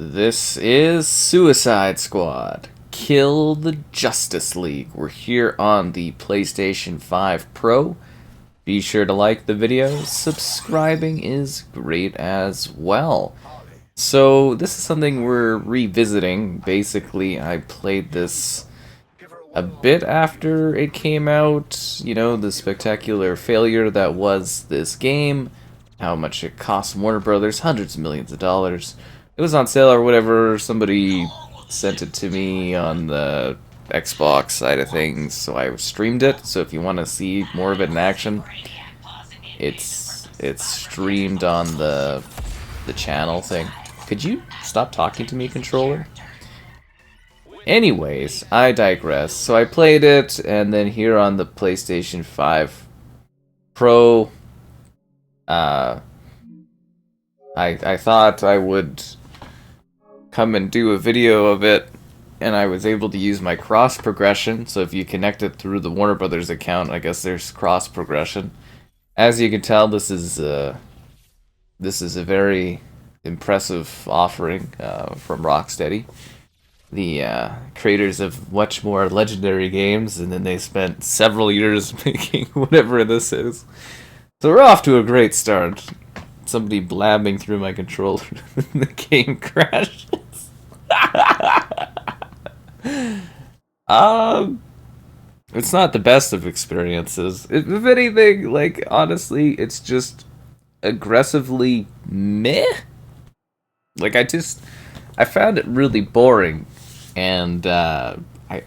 This is Suicide Squad. Kill the Justice League. We're here on the PlayStation 5 Pro. Be sure to like the video. Subscribing is great as well. So this is something we're revisiting. Basically, I played this a bit after it came out. You know, the spectacular failure that was this game. How much it cost Warner Brothers, hundreds of millions of dollars. It was on sale or whatever. Somebody sent it to me on the Xbox side of things, so I streamed it. So if you want to see more of it in action, it's streamed on the channel thing. Could you stop talking to me, controller? Anyways, I digress. So I played it, and then here on the PlayStation 5 Pro, I thought I would come and do a video of it, and I was able to use my cross progression. So if you connect it through the Warner Brothers account, I guess there's cross progression. As you can tell, this is a very impressive offering from Rocksteady, the creators of much more legendary games, and then they spent several years making whatever this is. So we're off to a great start. Somebody blabbing through my controller and the game crashes. It's not the best of experiences. If anything, like, honestly, it's just aggressively meh. Like, I found it really boring, and I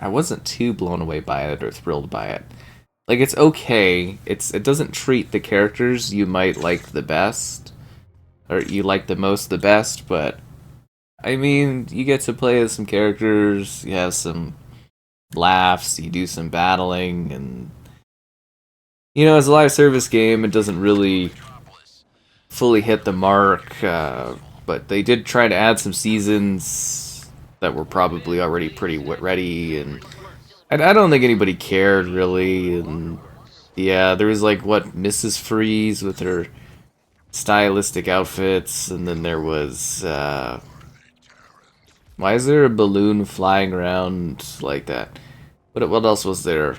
wasn't too blown away by it or thrilled by it. Like, it's okay. It doesn't treat the characters you might like the best, or you like the most the best, but I mean, you get to play as some characters, you have some laughs, you do some battling, and you know, as a live service game, it doesn't really fully hit the mark, but they did try to add some seasons that were probably already pretty ready, and I don't think anybody cared, really. And yeah, there was, like, what, Mrs. Freeze with her stylistic outfits, and then there was, why is there a balloon flying around like that? What else was there?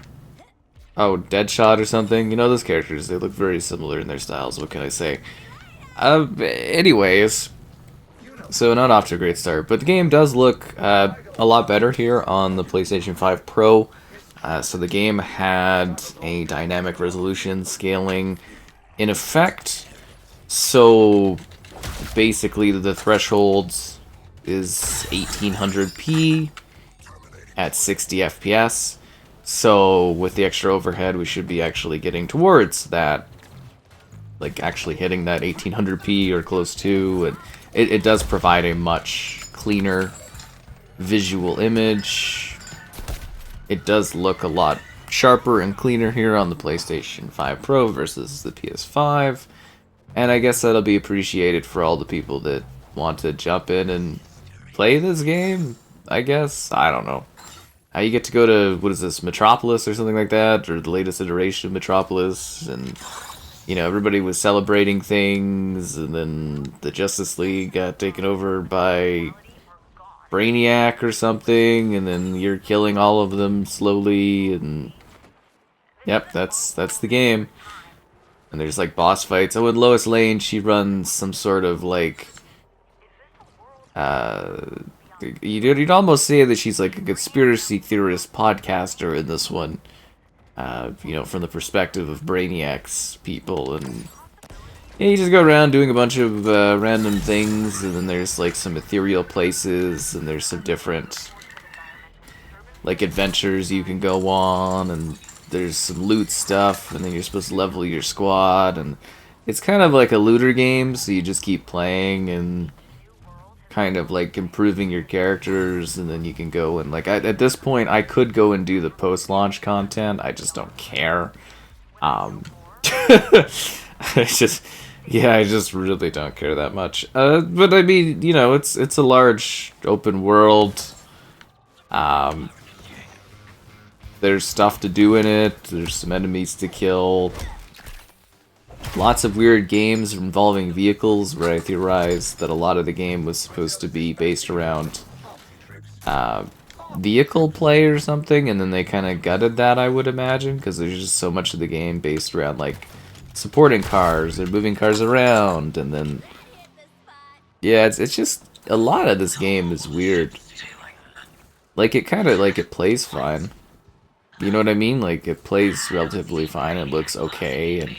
Oh, Deadshot or something? You know, those characters, they look very similar in their styles, what can I say? Anyways, so not off to a great start, but the game does look a lot better here on the PlayStation 5 Pro. So the game had a dynamic resolution scaling in effect. So basically the threshold is 1800p at 60 FPS. So with the extra overhead, we should be actually getting towards that, like actually hitting that 1800p or close to, and it does provide a much cleaner visual image. It does look a lot sharper and cleaner here on the PlayStation 5 Pro versus the PS5, and I guess that'll be appreciated for all the people that want to jump in and play this game, I guess. I don't know. You get to go to, what is this, Metropolis or something like that, or the latest iteration of Metropolis, and you know, everybody was celebrating things, and then the Justice League got taken over by Brainiac or something, and then you're killing all of them slowly, and yep, that's the game. And there's like boss fights. Oh, and Lois Lane, she runs some sort of like, you'd almost say that she's like a conspiracy theorist podcaster in this one. You know, from the perspective of Brainiac's people, and yeah, you just go around doing a bunch of random things, and then there's like some ethereal places, and there's some different like adventures you can go on, and there's some loot stuff, and then you're supposed to level your squad, and it's kind of like a looter game, so you just keep playing and kind of like improving your characters, and then you can go and like at this point I could go and do the post-launch content. I just don't care. It's just, yeah, I just really don't care that much. But I mean, you know, it's a large open world. There's stuff to do in it. There's some enemies to kill. Lots of weird games involving vehicles where I theorized that a lot of the game was supposed to be based around vehicle play or something, and then they kind of gutted that, I would imagine, because there's just so much of the game based around, like, supporting cars or moving cars around, and then... Yeah, it's just... A lot of this game is weird. Like, it kind of, like, it plays fine. You know what I mean? Like, it plays relatively fine, it looks okay, and...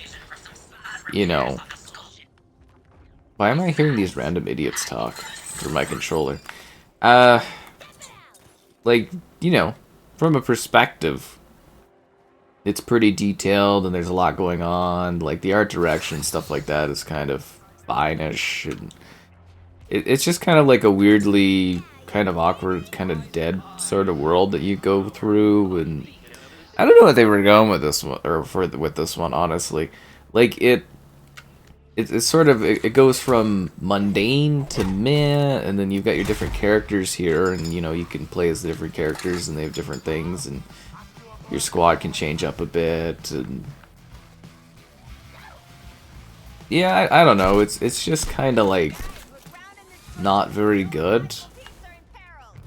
You know... Why am I hearing these random idiots talk through my controller? Like, you know, from a perspective, it's pretty detailed and there's a lot going on. Like, the art direction, stuff like that is kind of fine-ish. And it's just kind of like a weirdly kind of awkward, kind of dead sort of world that you go through. And I don't know what they were going with this one, or with this one, honestly. Like, it's sort of, it goes from mundane to meh, and then you've got your different characters here, and you know, you can play as the different characters, and they have different things, and your squad can change up a bit, and yeah, I don't know, it's just kind of like not very good.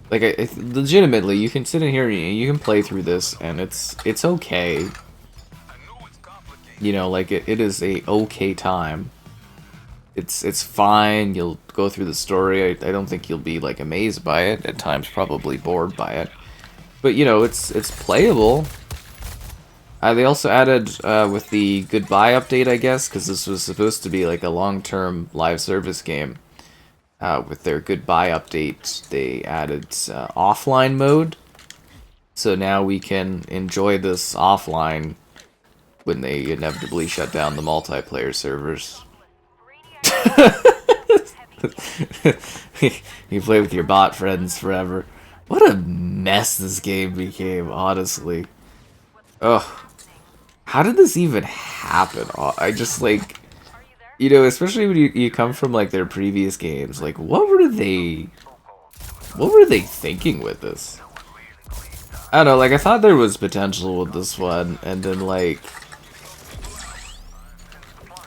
Like, legitimately, you can sit in here, you can play through this, and it's okay. You know, like, it is a okay time. It's fine, you'll go through the story, I don't think you'll be, like, amazed by it, at times probably bored by it. But, you know, it's playable. They also added, with the Goodbye update, I guess, because this was supposed to be, like, a long-term live service game. With their Goodbye update, they added offline mode. So now we can enjoy this offline when they inevitably shut down the multiplayer servers. You play with your bot friends forever. What a mess this game became, honestly. Ugh. How did this even happen? I just, like... You know, especially when you come from, like, their previous games, like, what were they thinking with this? I don't know, like, I thought there was potential with this one, and then, like...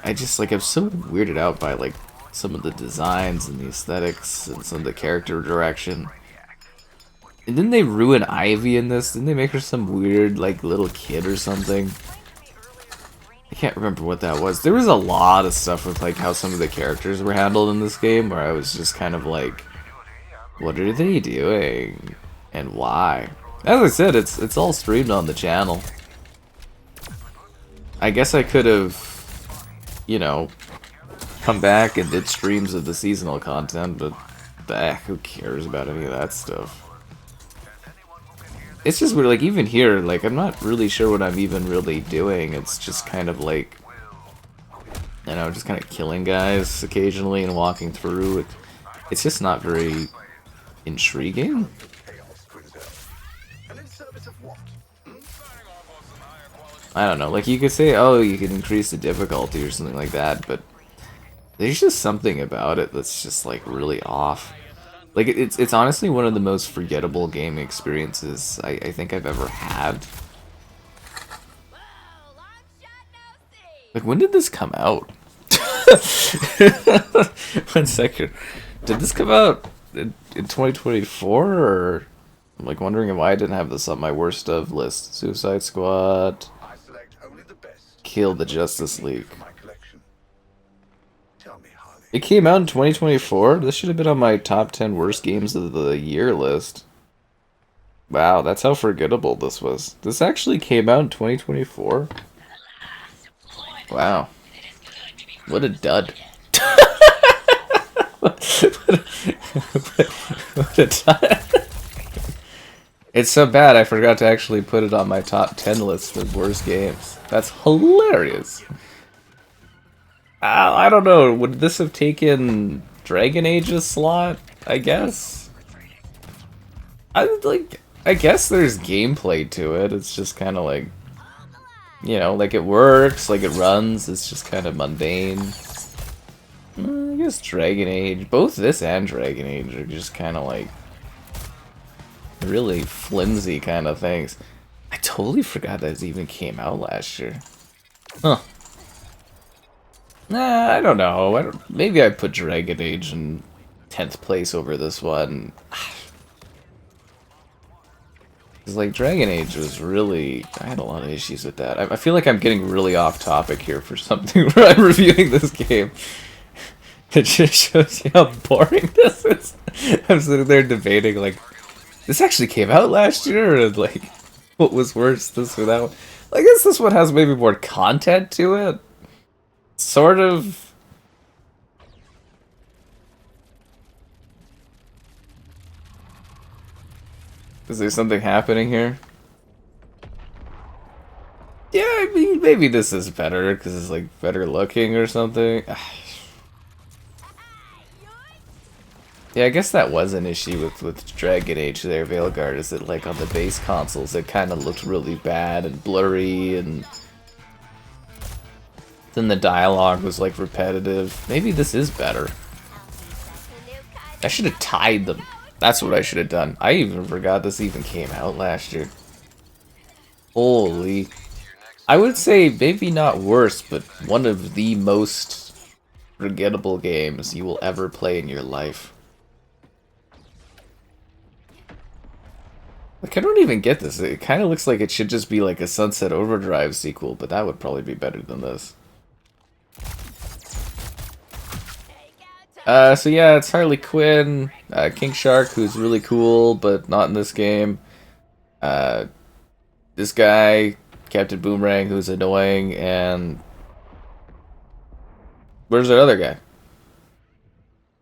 I just, like, I'm so weirded out by, like, some of the designs and the aesthetics and some of the character direction. And didn't they ruin Ivy in this? Didn't they make her some weird, like, little kid or something? I can't remember what that was. There was a lot of stuff with, like, how some of the characters were handled in this game where I was just kind of like, what are they doing? And why? As I said, it's all streamed on the channel. I guess I could have, you know, come back and did streams of the seasonal content, but who cares about any of that stuff? It's just weird, like, even here, like, I'm not really sure what I'm even really doing. It's just kind of like, you know, just kind of killing guys occasionally and walking through. It's just not very intriguing. I don't know, like, you could say, oh, you can increase the difficulty or something like that, but there's just something about it that's just, like, really off. Like, it's honestly one of the most forgettable gaming experiences I think I've ever had. Like, when did this come out? 1 second. Did this come out in 2024, or... I'm, like, wondering why I didn't have this on my worst of list. Suicide Squad... Kill the Justice League. It came out in 2024? This should have been on my top 10 worst games of the year list. Wow, that's how forgettable this was. This actually came out in 2024? Wow. What a dud. what a dud. It's so bad I forgot to actually put it on my top 10 list of worst games. That's hilarious. I don't know, would this have taken Dragon Age's slot? I guess? I guess there's gameplay to it, it's just kind of like, you know, like it works, like it runs, it's just kind of mundane. I guess Dragon Age, both this and Dragon Age are just kind of like really flimsy kind of things. I totally forgot that it even came out last year. Huh. Nah, I don't know. Maybe I put Dragon Age in 10th place over this one. Because, like, Dragon Age was really... I had a lot of issues with that. I feel like I'm getting really off topic here for something where I'm reviewing this game. It just shows you how boring this is. I'm sitting there debating, like, this actually came out last year, and, like, what was worse, this or that one? I guess this one has maybe more content to it. Sort of. Is there something happening here? Yeah, I mean, maybe this is better because it's like better looking or something. Yeah, I guess that was an issue with Dragon Age there, Veilguard, is that like on the base consoles it kind of looked really bad and blurry, and then the dialogue was like repetitive. Maybe this is better. I should have tied them. That's what I should have done. I even forgot this even came out last year. Holy. I would say maybe not worse, but one of the most forgettable games you will ever play in your life. Like, I don't even get this. It kind of looks like it should just be like a Sunset Overdrive sequel, but that would probably be better than this. So yeah, it's Harley Quinn, King Shark, who's really cool, but not in this game. This guy, Captain Boomerang, who's annoying, and... Where's that other guy?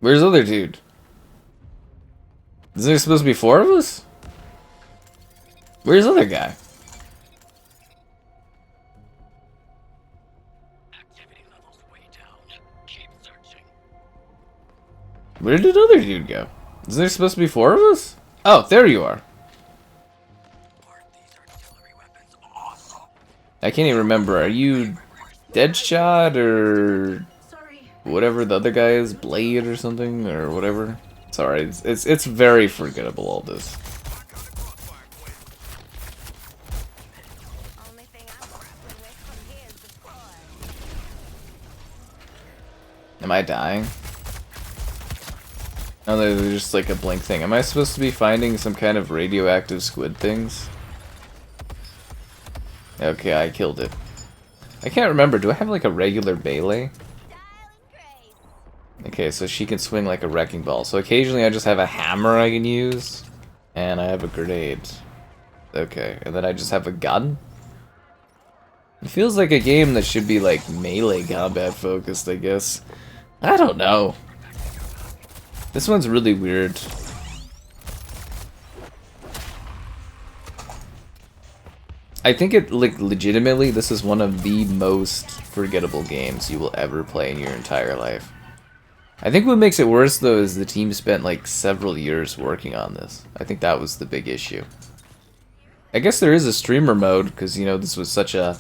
Where's the other dude? Is there supposed to be 4 of us? Where's the other guy? Where did the other dude go? Is there supposed to be 4 of us? Oh, there you are. I can't even remember. Are you Deadshot or whatever the other guy is? Blade or something or whatever? Sorry, it's very forgettable, all this. Am I dying? Oh, they're just like a blink thing. Am I supposed to be finding some kind of radioactive squid things? Okay, I killed it. I can't remember. Do I have like a regular melee? Okay, so she can swing like a wrecking ball. So occasionally I just have a hammer I can use. And I have a grenade. Okay, and then I just have a gun? It feels like a game that should be like melee combat focused, I guess. I don't know. This one's really weird. I think it, like, legitimately, this is one of the most forgettable games you will ever play in your entire life. I think what makes it worse, though, is the team spent, like, several years working on this. I think that was the big issue. I guess there is a streamer mode, because, you know, this was such a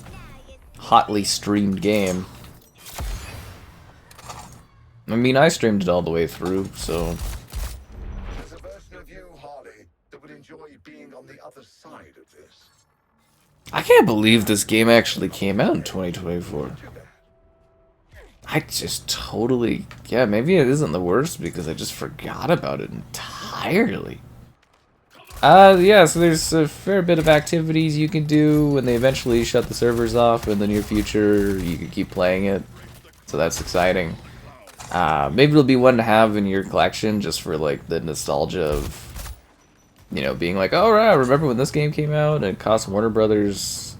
hotly streamed game. I mean, I streamed it all the way through, so... There's a version of you, Harley, that would enjoy being on the other side of this. I can't believe this game actually came out in 2024. I just totally... Yeah, maybe it isn't the worst because I just forgot about it entirely. Yeah, so there's a fair bit of activities you can do when they eventually shut the servers off in the near future. You can keep playing it, so that's exciting. Maybe it'll be one to have in your collection just for like the nostalgia of, you know, being like, oh right, remember when this game came out and it cost Warner Brothers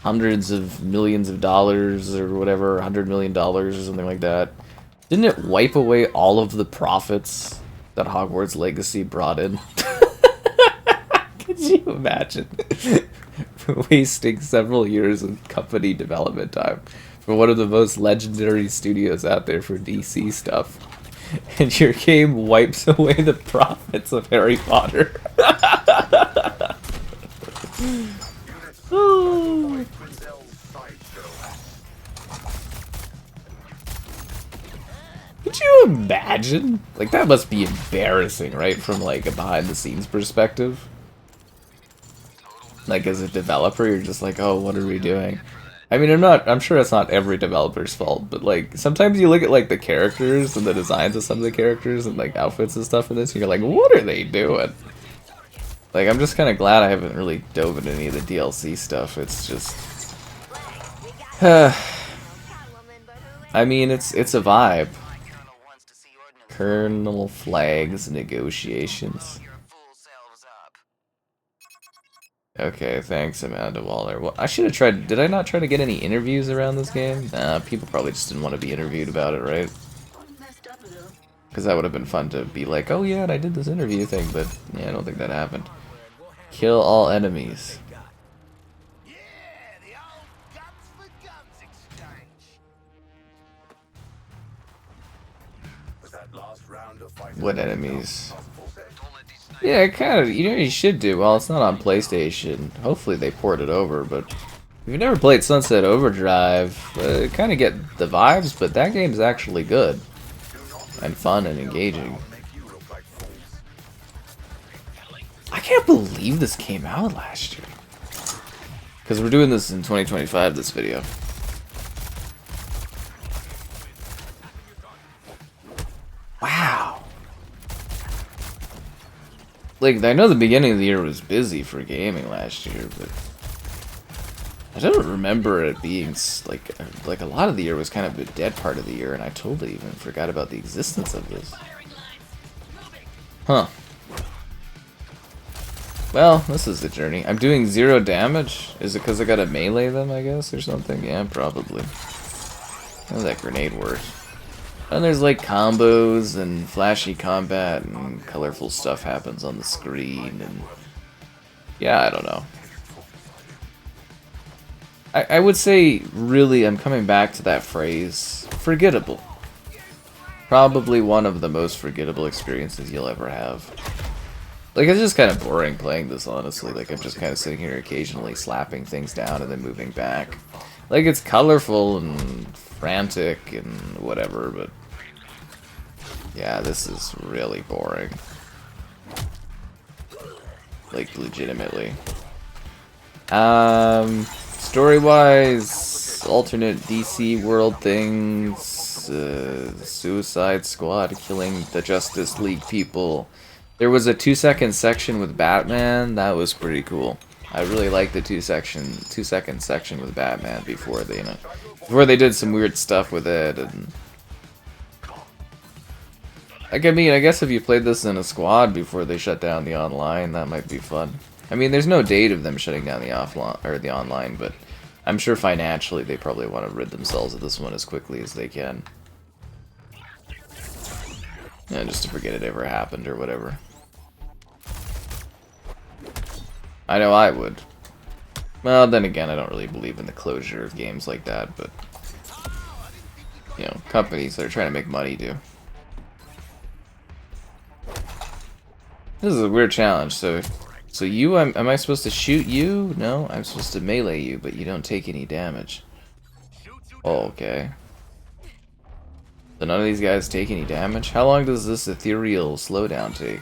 hundreds of millions of dollars or whatever, $100 million or something like that. Didn't it wipe away all of the profits that Hogwarts Legacy brought in? Could you imagine wasting several years of company development time for one of the most legendary studios out there for DC stuff, and your game wipes away the profits of Harry Potter? Oh. Could you imagine? Like, that must be embarrassing, right? From like a behind-the-scenes perspective. Like, as a developer, you're just like, oh, what are we doing? I mean, I'm sure it's not every developer's fault, but like sometimes you look at like the characters and the designs of some of the characters and like outfits and stuff in this, and you're like, what are they doing? Like, I'm just kind of glad I haven't really dove into any of the DLC stuff. It's just, I mean, it's a vibe. Colonel Flags negotiations. Okay, thanks, Amanda Waller. Well, I should have tried. Did I not try to get any interviews around this game? Nah, people probably just didn't want to be interviewed about it, right? Because that would have been fun to be like, oh yeah, and I did this interview thing, but yeah, I don't think that happened. Kill all enemies. What enemies? Yeah, kind of. You know what you should do? Well, it's not on PlayStation. Hopefully they port it over, but if you've never played Sunset Overdrive, kind of get the vibes, but that game's actually good. And fun and engaging. I can't believe this came out last year. Because we're doing this in 2025, this video. Wow. Like, I know the beginning of the year was busy for gaming last year, but I don't remember it being, like a lot of the year was kind of a dead part of the year, and I totally even forgot about the existence of this. Huh. Well, this is the journey. I'm doing 0 damage? Is it because I gotta melee them, I guess, or something? Yeah, probably. How does that grenade work? And there's like combos and flashy combat and colorful stuff happens on the screen and... yeah, I don't know. I would say, really, I'm coming back to that phrase, forgettable. Probably one of the most forgettable experiences you'll ever have. Like, it's just kind of boring playing this, honestly. Like, I'm just kind of sitting here occasionally slapping things down and then moving back. Like, it's colorful and frantic and whatever, but... yeah, this is really boring. Like, legitimately. Story-wise, alternate DC world things, Suicide Squad killing the Justice League people. There was a 2-second section with Batman. That was pretty cool. I really liked the 2-second section with Batman before they, before they did some weird stuff with it. And like, I mean, I guess if you played this in a squad before they shut down the online, that might be fun. I mean, there's no date of them shutting down the offline or the online, but I'm sure financially they probably want to rid themselves of this one as quickly as they can. Yeah, just to forget it ever happened or whatever. I know I would. Well, then again, I don't really believe in the closure of games like that, but... you know, companies that are trying to make money do. This is a weird challenge, so you, am I supposed to shoot you? No, I'm supposed to melee you, but you don't take any damage. Oh, okay. So none of these guys take any damage? How long does this ethereal slowdown take?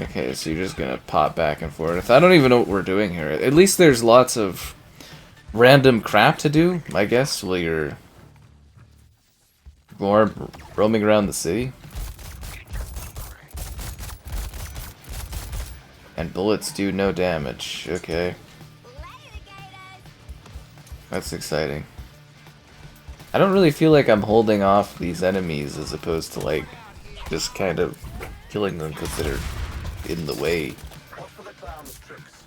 Okay, so you're just gonna pop back and forth. I don't even know what we're doing here. At least there's lots of random crap to do, I guess, while you're more roaming around the city. And bullets do no damage. Okay. That's exciting. I don't really feel like I'm holding off these enemies as opposed to, like, just kind of killing them because they're in the way. Watch for the clown's tricks.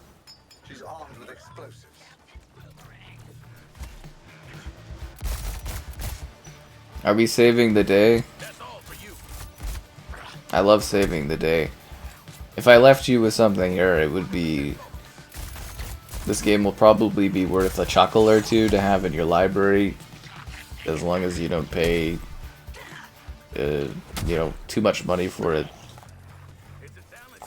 She's armed with explosives. Are we saving the day? I love saving the day. If I left you with something here, it would be... this game will probably be worth a chuckle or two to have in your library, as long as you don't pay, you know, too much money for it.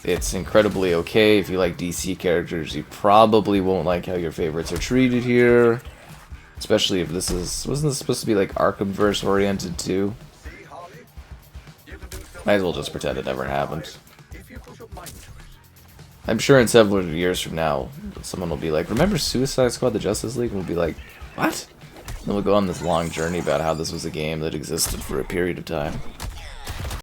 It's incredibly okay if you like DC characters. You probably won't like how your favorites are treated here, especially if this is... wasn't this supposed to be like Arkhamverse oriented too? Might as well just pretend it never happened. I'm sure in several years from now, someone will be like, remember Suicide Squad, the Justice League? And we'll be like, what? And we'll go on this long journey about how this was a game that existed for a period of time.